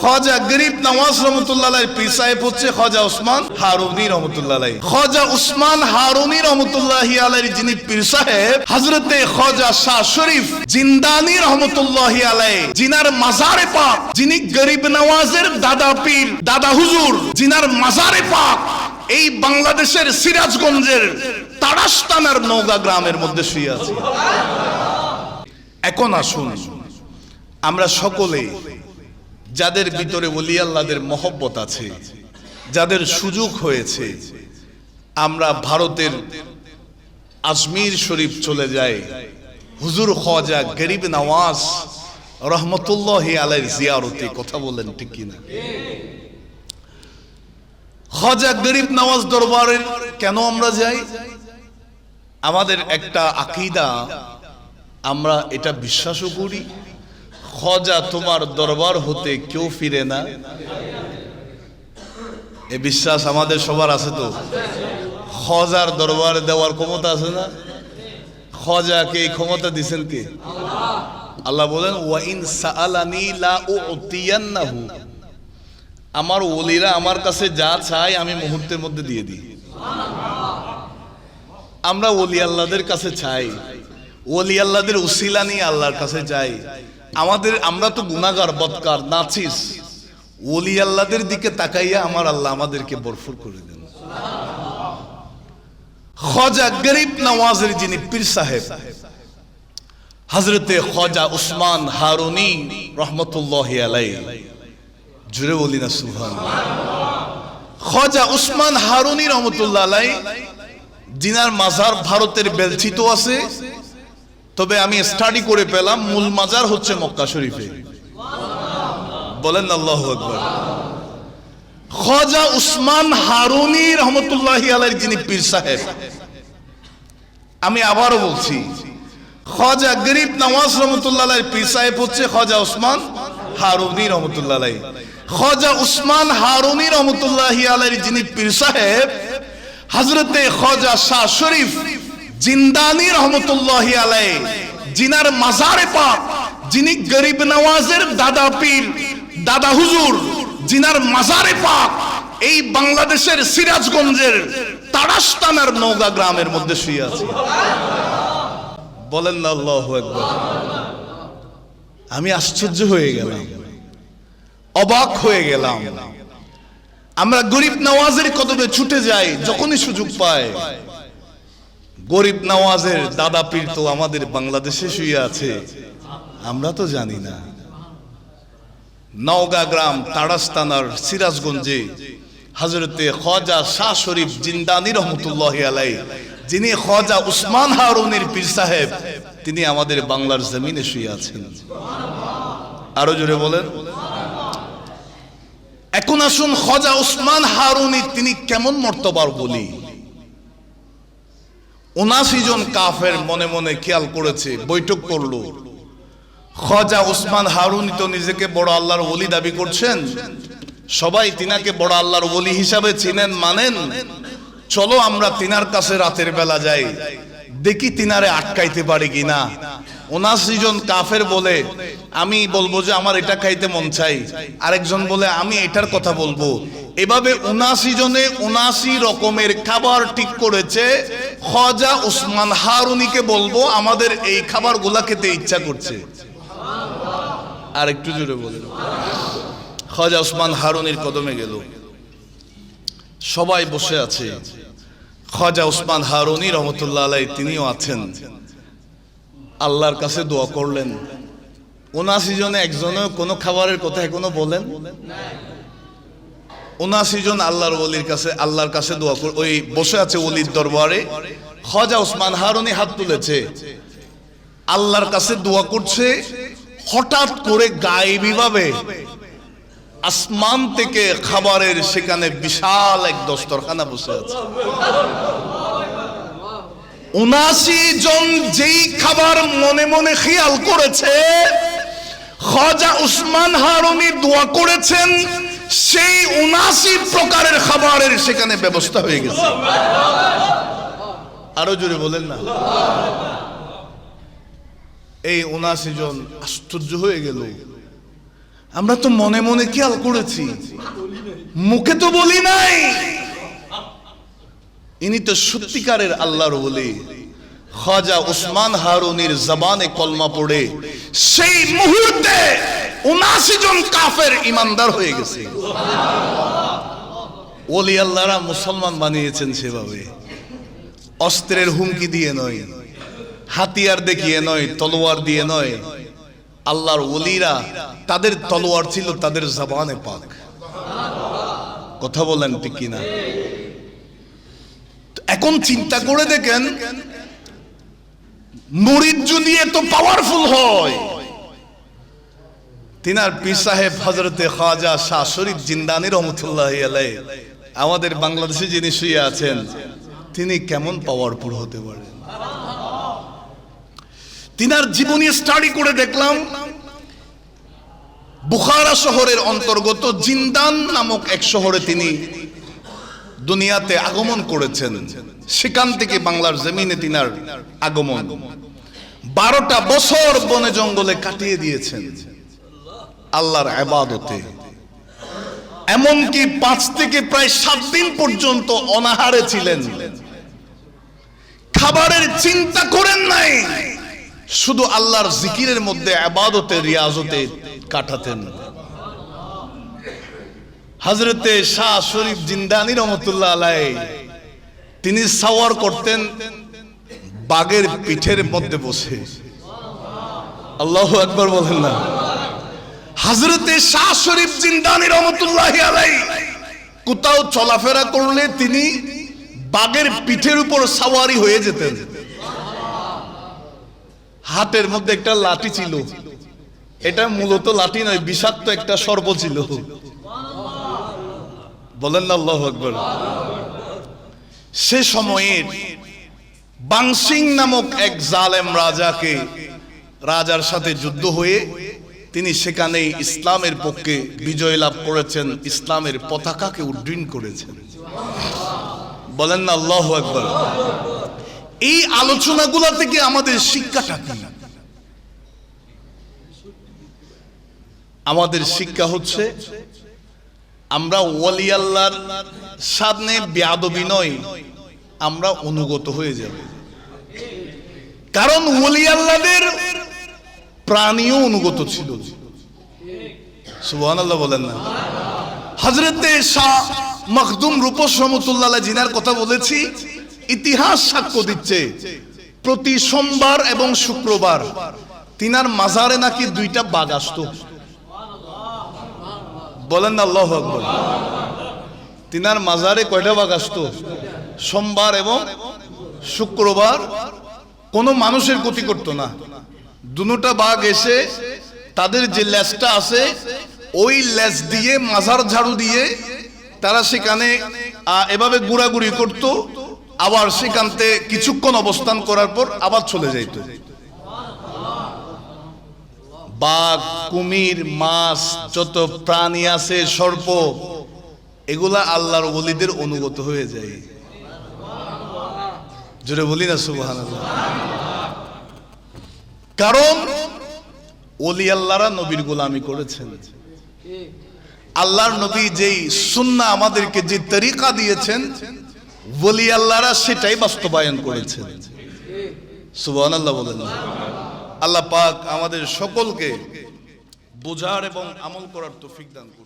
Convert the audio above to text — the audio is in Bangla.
খাজা গরিব নওয়াজ রহমতুল্লাহ আলাইহির পীর সাহেব হচ্ছে খাজা উসমান হারুনি রহমতুল্লাহ আলাইহি। খাজা উসমান হারুনি রহমতুল্লাহি আলাইহির যিনি পীর সাহেব হযরতে খাজা শাহ শরীফ জিন্দানি রহমতুল্লাহি আলাইহি, জিনার মাজারে পাক, যিনি গরিব নওয়াজের দাদা পীর, দাদা হুজুর, জিনার মাজারে পাক এই বাংলাদেশের সিরাজগঞ্জের তাড়াশ থানার নওগাঁ গ্রামের মধ্যে শুয়ে আছে। এখন আসুন আমরা সকলে যাদের ভিতরে ওলি আল্লাহদের মহব্বত আছে, যাদের সুযোগ হয়েছে, আমরা ভারতের আজমির শরীফ চলে যাই হুজুর খাজা গরিব নওয়াজ রহমতুল্লাহি আলাইহির জিয়ারতে। কথা বলেন ঠিক কিনা? খাজা গরিব নওয়াজ দরবারে কেন আমরা যাই? আমাদের একটা আকীদা, আমরা এটা বিশ্বাসও করি খাজা তোমার দরবার হতে কেউ ফিরে না। এই বিশ্বাস আমাদের সবার আছে তো? খাজার দরবারে দেওয়ার ক্ষমতা আছে না? খাজাকে এই ক্ষমতা দিবেন কে? আল্লাহ বলেন ওয়া ইন সাআলানি লা উতিয়ান্নাহু, আমার ওলিরা আমার কাছে যা চায় আমি মুহূর্তের মধ্যে দিয়ে দিই। আমরা ওলি আল্লাহদের কাছে চাই, ওলি আল্লাহদের উসিলা নিয়ে আল্লাহর কাছে যাই। আমরা তো গুনাহগার, বদকার, নাচিস। ওলি আল্লাহদের দিকে তাকাইয়া আমার আল্লাহ আমাদেরকে বরফর করে দেন। খাজা গরিব নওয়াজের যিনি পীর সাহেব হযরতে খাজা উসমান হারুনি রহমতুল্লাহি আলাইহি, জুড়ে বলি না সুবহানাল্লাহ। খাজা উসমান হারুনি রহমতুল্লাহ আলাইহি, জিনার মাজার ভারতের বেলচিতে আছে, তবে আমি স্টাডি করে পেলাম মূল মাজার হচ্ছে মক্কা শরীফে। বলেন আল্লাহু আকবার। খাজা উসমান হারুনি রহমতুল্লাহি আলাইহির যিনি পীর সাহেব, আমি আবারও বলছি খাজা গরিব নওয়াজ রহমতুল্লাহ আলাইহির পীর সাহেব হচ্ছে খাজা উসমান হারুনি রহমতুল্লাহ আলাইহি। খাজা উসমান হারুনি রহমতুল্লাহি আলাইহির যিনি পীর সাহেব হযরতে খাজা শাহ শরীফ জিন্দানি রহমতুল্লাহি আলাইহি, জিনার মাজারে পাক, যিনি গরিব নওয়াজের দাদা পীর, দাদা হুজুর, জিনার মাজারে পাক এই বাংলাদেশের সিরাজগঞ্জের তাড়াশ থানার নওগাঁ গ্রামের মধ্যে শুয়ে আছে। বলেন না আল্লাহু আকবার। আমি আশ্চর্য হয়ে গেলাম, অবাক হয়ে গেলাম। আমরা গরিব নওয়াজের কদমে ছুটে যাই যখনই সুযোগ পায়। গরিব নওয়াজের দাদা পীর তো আমাদের বাংলাদেশে শুয়ে আছে, আমরা তো জানি না। নওগাঁ গ্রাম তাড়াশ থানার সিরাজগঞ্জে হযরতে খাজা শাহ শরীফ জিন্দানি রহমতুল্লাহি আলাইহি, যিনি খাজা উসমান হারুনির পীর সাহেব, তিনি আমাদের বাংলার জমিনে শুয়ে আছেন। আরো জোরে বলেন। এখন আসুন খাজা উসমান হারুনি তিনি কেমন মর্তবার বলি। ৭৯ জন কাফের মনে মনে খেয়াল করেছে, বৈঠক করলো, খাজা উসমান হারুনি তো নিজেকে বড় আল্লাহর ওলি দাবি করছেন, সবাই তিনাকে বড় আল্লাহর ওলি হিসাবে চিনেন, মানেন। চলো আমরা তিনার কাছে রাতের বেলা যাই, দেখি তিনারে আটকাইতে পারি কিনা। ৭৯ জন কাফের বলে আমি বলবো যে আমার এটা খাইতে মন চাই, আরেকজন বলে আমি এটার কথা বলবো। এভাবে ৭৯ জনে ৭৯ রকমের খাবার ঠিক করেছে। খাজা উসমান হারুনিকে বলবো আমাদের এই খাবারগুলা খেতে ইচ্ছা করছে। আর একটু জোরে বলেন। খাজা উসমান হারুনির কদমে গেল, সবাই বসে আছে। খাজা উসমান হারুনি রহমতুল্লাহ আলাইহি তিনিও আছেন। আল্লাহর কাছে দোয়া করলেন। ৭৯ জনে একজনও কোনো খাবারের কথা এখনো বলেন? ৭৯ জন আল্লাহর ওলির কাছে, আল্লাহর কাছে দোয়া করে ওই বসে আছে ওলির দরবারে। খাজা উসমান হারুনি হাত তুলেছে, আল্লাহর কাছে দোয়া করছে। হঠাৎ করে গায়েবী ভাবে আসমান থেকে খাবারের সেখানে বিশাল এক দস্তরখানা বসে আছে। ৭৯ জন যেই খাবার মনে মনে খেয়াল করেছে, খাজা উসমান হারুনি দোয়া করেছেন, সেই ৭৯ প্রকারের খাবারের সেখানে ব্যবস্থা হয়ে গেছে। আরো জোরে বলেন না। এই ৭৯ জন আশ্চর্য হয়ে গেল। আমরা তো মনে মনে খেয়াল করেছি, মুখে তো বলি নাই। ইনি তো সত্যিকারের আল্লাহর ওলি। খাজা উসমান হারুনির জবানে কলমা পড়ে সেই মুহূর্তে ৭৯ জন কাফের ইমানদার হয়ে গেছে। ওলি আল্লাহরা মুসলমান বানিয়েছেন সেভাবে, অস্ত্রের হুমকি দিয়ে নয়, হাতিয়ার দেখিয়ে নয়, তলোয়ার দিয়ে নয়। আল্লাহর ওলিরা তাদের তলোয়ার ছিল তাদের জবানে পাক। কথা বলেন ঠিক কিনা? এখন চিন্তা করে দেখেন, মুরিদ যদি এত পাওয়ারফুল হয়, তিনার পীর সাহেব হযরতে খাজা শাহ শরীফ জিন্দানী রহমতুল্লাহি আলাইহি আমাদের বাংলাদেশে যিনি শুয়ে আছেন, তিনি কেমন পাওয়ারফুল হতে পারেন? তিনার জীবনী স্টাডি করে দেখলাম, বুখারা শহরের অন্তর্গত জিন্দান নামক এক শহরে তিনি দুনিয়াতে আগমন করেছেন। সেখান থেকে বাংলার জমিনে তিনার আগমন। 12টা বছর বনে জঙ্গলে কাটিয়ে দিয়েছেন আল্লাহর ইবাদতে। এমনকি 5 থেকে প্রায় 7 দিন পর্যন্ত অনাহারে ছিলেন, খাবারের চিন্তা করেন নাই, শুধু আল্লাহর জিকিরের মধ্যে ইবাদতে রিয়াজতে কাটাতেন। হযরতে শাহ শরীফ জিন্দানী রহমতুল্লাহ আলাইহি তিনি সাওয়ার করতেন বাঘের পিঠের মধ্যে বসে। আল্লাহু আকবার বলেন না। হযরতে শাহ শরীফ জিন্দানী রহমতুল্লাহি আলাইহি কোথাও চলাফেরা করলে তিনি বাঘের পিঠের উপর সাওয়ারি হয়ে যেতেন। হাতের মধ্যে একটা লাঠি ছিল, এটা মূলত লাঠি নয়, বিষাক্ত একটা সর্প ছিল। বলেন না আল্লাহু আকবার। সে সময়ের বাংসিং নামক এক জালেম রাজার সাথে যুদ্ধ হয়ে তিনি সেখানে ইসলামের পক্ষে বিজয় লাভ করেছেন, ইসলামের পতাকাকে উড্ডীন করেছেন। বলেন না আল্লাহু আকবার। এই আলোচনাগুলো থেকে আমাদের শিক্ষাটা কি? আমাদের শিক্ষা হচ্ছে, আমরা ওলি আল্লাহর সামনে বেয়াদবি নয়, আমরা অনুগত হয়ে যাব। কারণ ওলি আল্লাহদের প্রাণীও অনুগত ছিল। সুবহানাল্লাহ বলেন না। হযরতে শাহ মখদুম রূপস রহমাতুল্লাহ আলাইহি জিনার কথা বলেছি, ইতিহাস সাক্ষ্য দিচ্ছে প্রতি সোমবার এবং শুক্রবার তিনার মাজারে নাকি 2টা বাঘ আসতো। বলেন না আল্লাহু আকবার। তিনার মাজারে কয়টা বাঘ আসতো? সোমবার এবং শুক্রবার। কোনো মানুষের ক্ষতি করতো না। দুটোটা বাঘ এসে তাদের যে লেজটা আছে ওই লেজ দিয়ে মাজার ঝাড়ু দিয়ে তারা সেখানে এভাবে ঘোরাঘুরি করত, আবার সেখান থেকে কিছুক্ষণ অবস্থান করার পর আবার চলে যাইত। বাঘ, কুমির, মাছ, যত প্রাণী আছে, সর্প, এগুলা আল্লাহর ওলিদের অনুগত হয়ে যায়। জোরে বলি না সুবহানাল্লাহ। কারণ ওলি আল্লাহরা নবীর গোলামি করেছেন। আল্লাহর নবী যেই সুন্নাহ আমাদেরকে যে তরিকা দিয়েছেন, ওলি আল্লাহরা সেটাই বাস্তবায়ন করেছেন। সুবহানাল্লাহ বলেন। আল্লাহ পাক আমাদের সকলকে বোঝার এবং আমল করার তৌফিক দান করুন।